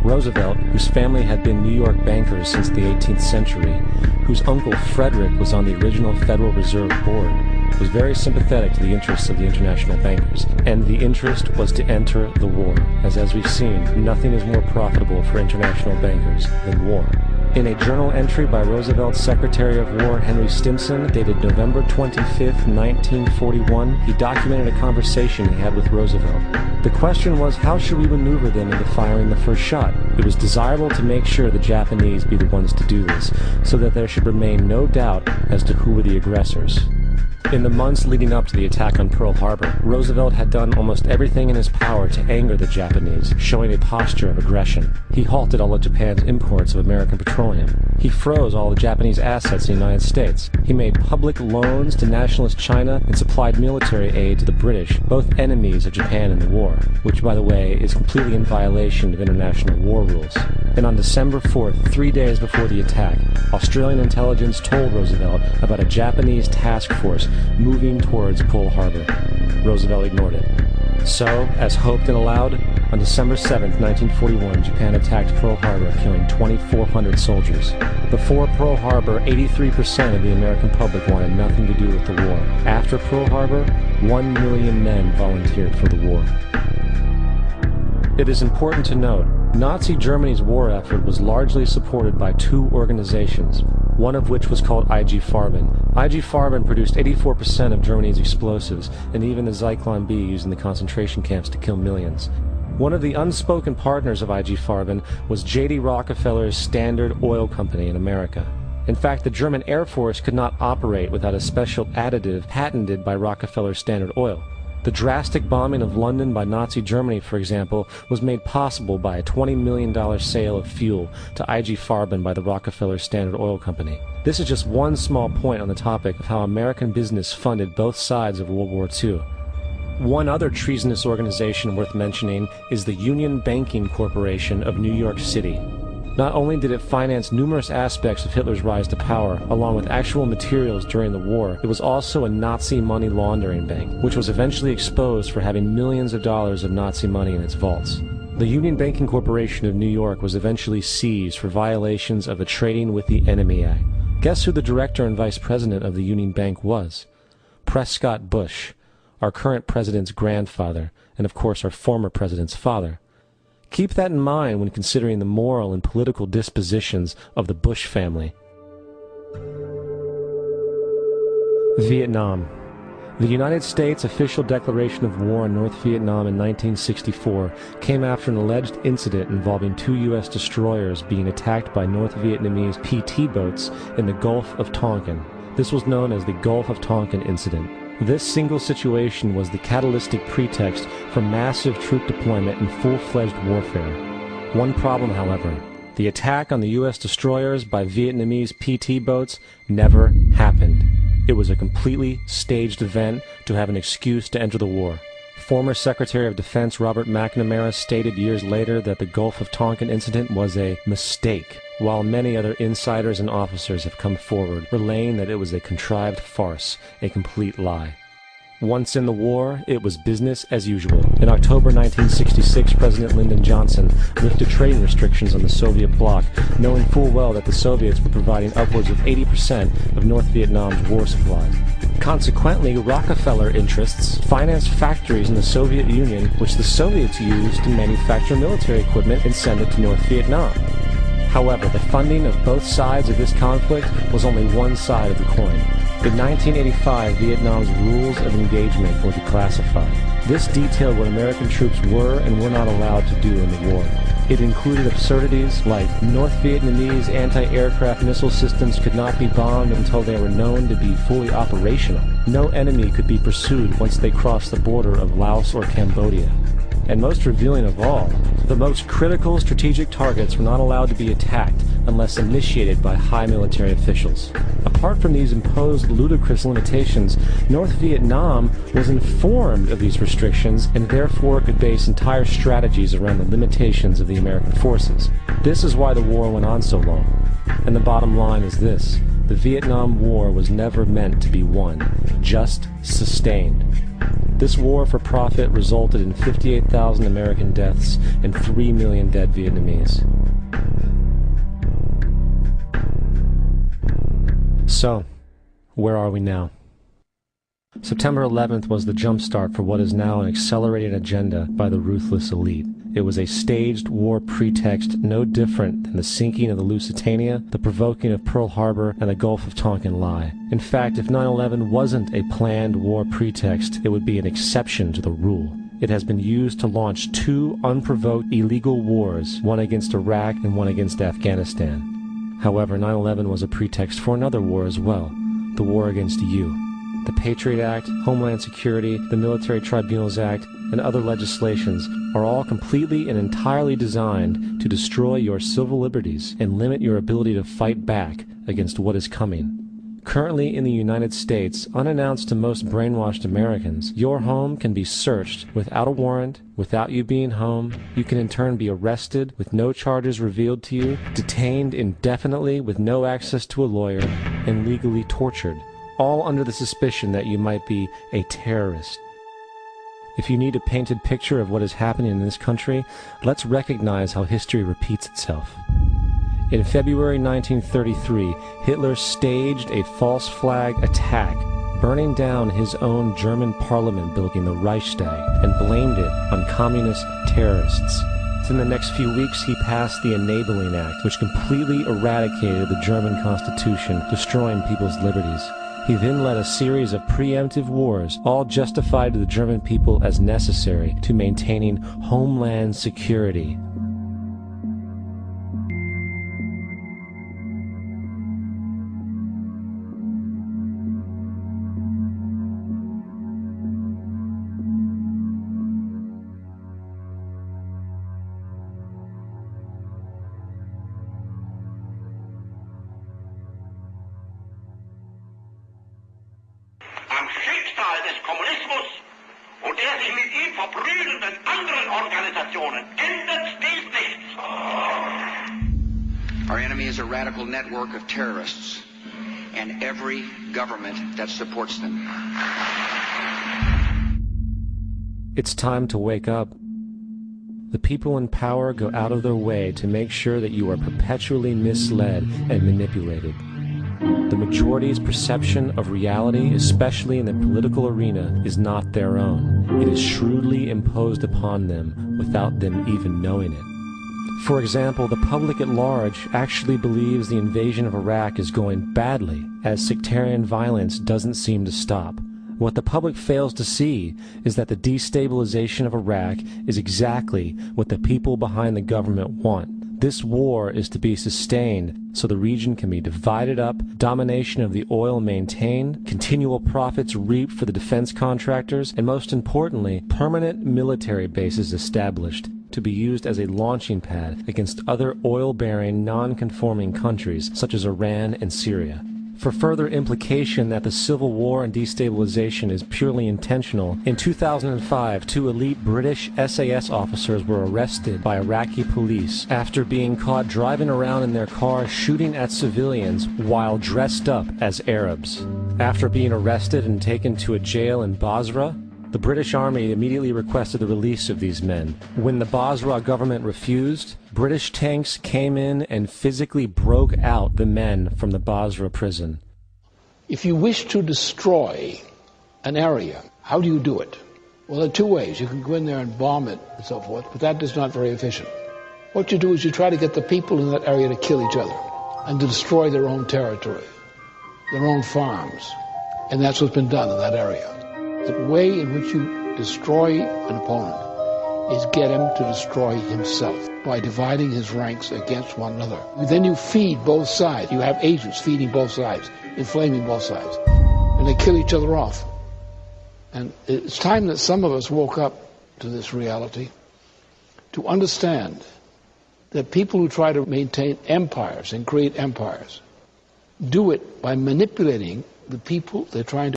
Roosevelt, whose family had been New York bankers since the 18th century, whose uncle Frederick was on the original Federal Reserve Board, was very sympathetic to the interests of the international bankers, and the interest was to enter the war, as we've seen, nothing is more profitable for international bankers than war. In a journal entry by Roosevelt's Secretary of War Henry Stimson, dated November 25, 1941, he documented a conversation he had with Roosevelt. The question was, how should we maneuver them into firing the first shot? It was desirable to make sure the Japanese be the ones to do this, so that there should remain no doubt as to who were the aggressors. In the months leading up to the attack on Pearl Harbor, Roosevelt had done almost everything in his power to anger the Japanese, showing a posture of aggression. He halted all of Japan's imports of American petroleum. He froze all the Japanese assets in the United States. He made public loans to nationalist China and supplied military aid to the British, both enemies of Japan in the war, which, by the way, is completely in violation of international war rules. And on December 4th, 3 days before the attack, Australian intelligence told Roosevelt about a Japanese task force moving towards Pearl Harbor. Roosevelt ignored it. So, as hoped and allowed, on December 7th, 1941, Japan attacked Pearl Harbor, killing 2,400 soldiers. Before Pearl Harbor, 83% of the American public wanted nothing to do with the war. After Pearl Harbor, 1 million men volunteered for the war. It is important to note, Nazi Germany's war effort was largely supported by two organizations, one of which was called IG Farben. IG Farben produced 84% of Germany's explosives, and even the Zyklon B used in the concentration camps to kill millions. One of the unspoken partners of IG Farben was J.D. Rockefeller's Standard Oil Company in America. In fact, the German Air Force could not operate without a special additive patented by Rockefeller's Standard Oil. The drastic bombing of London by Nazi Germany, for example, was made possible by a $20 million sale of fuel to IG Farben by the Rockefeller Standard Oil Company. This is just one small point on the topic of how American business funded both sides of World War II. One other treasonous organization worth mentioning is the Union Banking Corporation of New York City. Not only did it finance numerous aspects of Hitler's rise to power, along with actual materials during the war, it was also a Nazi money laundering bank, which was eventually exposed for having millions of dollars of Nazi money in its vaults. The Union Banking Corporation of New York was eventually seized for violations of the Trading with the Enemy Act. Guess who the director and vice president of the Union Bank was? Prescott Bush, our current president's grandfather, and of course our former president's father. Keep that in mind when considering the moral and political dispositions of the Bush family. Vietnam. The United States' official declaration of war on North Vietnam in 1964 came after an alleged incident involving 2 U.S. destroyers being attacked by North Vietnamese PT boats in the Gulf of Tonkin. This was known as the Gulf of Tonkin Incident. This single situation was the catalytic pretext for massive troop deployment and full-fledged warfare. One problem, however, the attack on the U.S. destroyers by Vietnamese PT boats never happened. It was a completely staged event to have an excuse to enter the war. Former Secretary of Defense Robert McNamara stated years later that the Gulf of Tonkin incident was a mistake, while many other insiders and officers have come forward, relaying that it was a contrived farce, a complete lie. Once in the war, it was business as usual. In October 1966, President Lyndon Johnson lifted trading restrictions on the Soviet bloc, knowing full well that the Soviets were providing upwards of 80% of North Vietnam's war supplies. Consequently, Rockefeller interests financed factories in the Soviet Union, which the Soviets used to manufacture military equipment and send it to North Vietnam. However, the funding of both sides of this conflict was only one side of the coin. In 1985, Vietnam's rules of engagement were declassified. This detailed what American troops were and were not allowed to do in the war. It included absurdities like North Vietnamese anti-aircraft missile systems could not be bombed until they were known to be fully operational. No enemy could be pursued once they crossed the border of Laos or Cambodia. And most revealing of all, the most critical strategic targets were not allowed to be attacked unless initiated by high military officials. Apart from these imposed ludicrous limitations, North Vietnam was informed of these restrictions and therefore could base entire strategies around the limitations of the American forces. This is why the war went on so long. And the bottom line is this: the Vietnam War was never meant to be won, just sustained. This war for profit resulted in 58,000 American deaths and 3 million dead Vietnamese. So, where are we now? September 11th was the jumpstart for what is now an accelerated agenda by the ruthless elite. It was a staged war pretext no different than the sinking of the Lusitania, the provoking of Pearl Harbor, and the Gulf of Tonkin lie. In fact, if 9/11 wasn't a planned war pretext, it would be an exception to the rule. It has been used to launch 2 unprovoked illegal wars, one against Iraq and one against Afghanistan. However, 9/11 was a pretext for another war as well, the war against you. The Patriot Act, Homeland Security, the Military Tribunals Act, and other legislations are all completely and entirely designed to destroy your civil liberties and limit your ability to fight back against what is coming. Currently in the United States, unannounced to most brainwashed Americans, your home can be searched without a warrant, without you being home. You can in turn be arrested with no charges revealed to you, detained indefinitely with no access to a lawyer, and legally tortured, all under the suspicion that you might be a terrorist. If you need a painted picture of what is happening in this country, let's recognize how history repeats itself. In February 1933, Hitler staged a false flag attack, burning down his own German parliament building, the Reichstag, and blamed it on communist terrorists. In the next few weeks, he passed the Enabling Act, which completely eradicated the German Constitution, destroying people's liberties. He then led a series of preemptive wars, all justified to the German people as necessary to maintaining homeland security. Am Schicksal des Kommunismus und der sich mit ihm verbrüdernden anderen Organisationen ändert dies nichts. Our enemy is a radical network of terrorists and every government that supports them. It's time to wake up. The people in power go out of their way to make sure that you are perpetually misled and manipulated. The majority's perception of reality, especially in the political arena, is not their own. It is shrewdly imposed upon them without them even knowing it. For example, the public at large actually believes the invasion of Iraq is going badly, as sectarian violence doesn't seem to stop. What the public fails to see is that the destabilization of Iraq is exactly what the people behind the government want. This war is to be sustained so the region can be divided up, domination of the oil maintained, continual profits reaped for the defense contractors, and most importantly, permanent military bases established to be used as a launching pad against other oil-bearing, non-conforming countries such as Iran and Syria. For further implication that the civil war and destabilization is purely intentional, in 2005, 2 elite British SAS officers were arrested by Iraqi police after being caught driving around in their car shooting at civilians while dressed up as Arabs. After being arrested and taken to a jail in Basra, the British Army immediately requested the release of these men. When the Basra government refused, British tanks came in and physically broke out the men from the Basra prison. If you wish to destroy an area, how do you do it? Well, there are 2 ways. You can go in there and bomb it and so forth, but that is not very efficient. What you do is you try to get the people in that area to kill each other and to destroy their own territory, their own farms. And that's what's been done in that area. The way in which you destroy an opponent is get him to destroy himself by dividing his ranks against one another. Then you feed both sides. You have agents feeding both sides, inflaming both sides. And they kill each other off. And it's time that some of us woke up to this reality, to understand that people who try to maintain empires and create empires do it by manipulating the people they're trying to